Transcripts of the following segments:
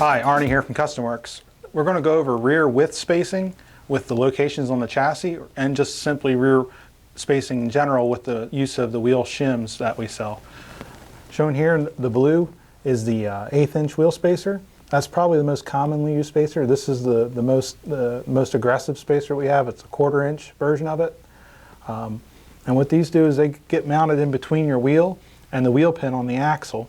Hi, Arnie here from CustomWorks. We're going to go over rear width spacing with the locations on the chassis and just simply rear spacing in general with the use of the wheel shims that we sell. Shown here in the blue is the 1/8 inch wheel spacer. That's probably the most commonly used spacer. This is the most aggressive spacer we have. It's a 1/4 inch version of it. And what these do is they get mounted in between your wheel and the wheel pin on the axle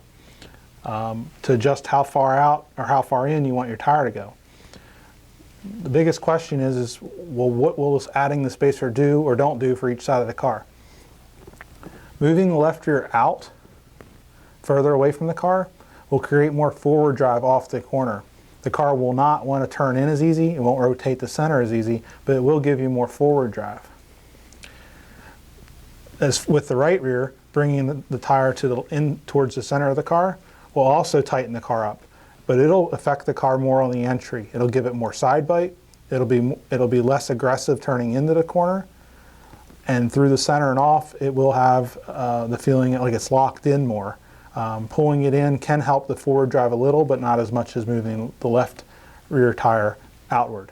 to adjust how far out or how far in you want your tire to go. The biggest question is well, what will this adding the spacer do or don't do for each side of the car? Moving the left rear out further away from the car will create more forward drive off the corner. The car will not want to turn in as easy, it won't rotate the center as easy, but it will give you more forward drive. As with the right rear, bringing the tire in towards the center of the car will also tighten the car up, but it'll affect the car more on the entry. It'll give it more side bite, it'll be less aggressive turning into the corner, and through the center and off it will have the feeling like it's locked in more. Pulling it in can help the forward drive a little, but not as much as moving the left rear tire outward.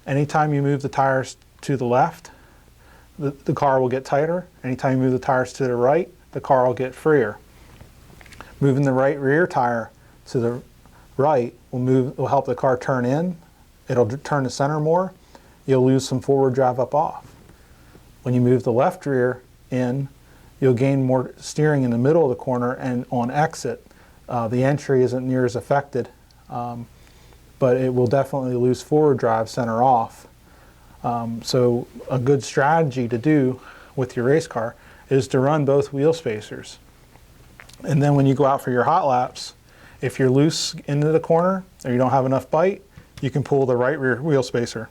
Anytime you move the tires to the left, the car will get tighter. Anytime you move the tires to the right, the car will get freer. Moving the right rear tire to the right will help the car turn in. It'll turn the center more. You'll lose some forward drive up off. When you move the left rear in, you'll gain more steering in the middle of the corner, and on exit, the entry isn't near as affected, but it will definitely lose forward drive center off. So a good strategy to do with your race car is to run both wheel spacers. And then when you go out for your hot laps, if you're loose into the corner or you don't have enough bite, you can pull the right rear wheel spacer.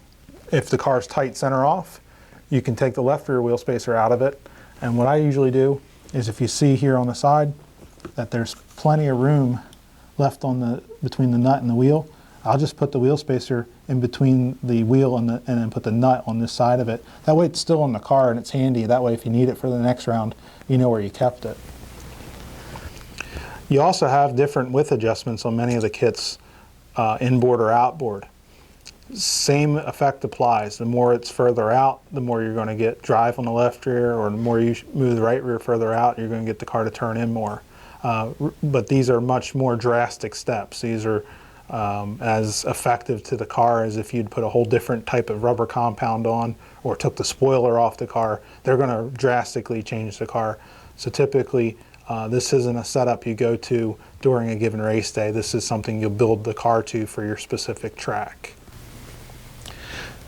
If the car's tight center off, you can take the left rear wheel spacer out of it. And what I usually do is, if you see here on the side that there's plenty of room left between the nut and the wheel, I'll just put the wheel spacer in between the wheel and then put the nut on this side of it. That way it's still in the car and it's handy. That way if you need it for the next round, you know where you kept it. You also have different width adjustments on many of the kits, inboard or outboard. Same effect applies. The more it's further out, the more you're going to get drive on the left rear, or the more you move the right rear further out, you're going to get the car to turn in more. But these are much more drastic steps. These are as effective to the car as if you'd put a whole different type of rubber compound on or took the spoiler off the car. They're going to drastically change the car. So typically this isn't a setup you go to during a given race day. This is something you'll build the car to for your specific track.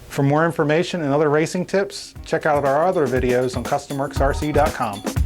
For more information and other racing tips, check out our other videos on CustomWorksRC.com.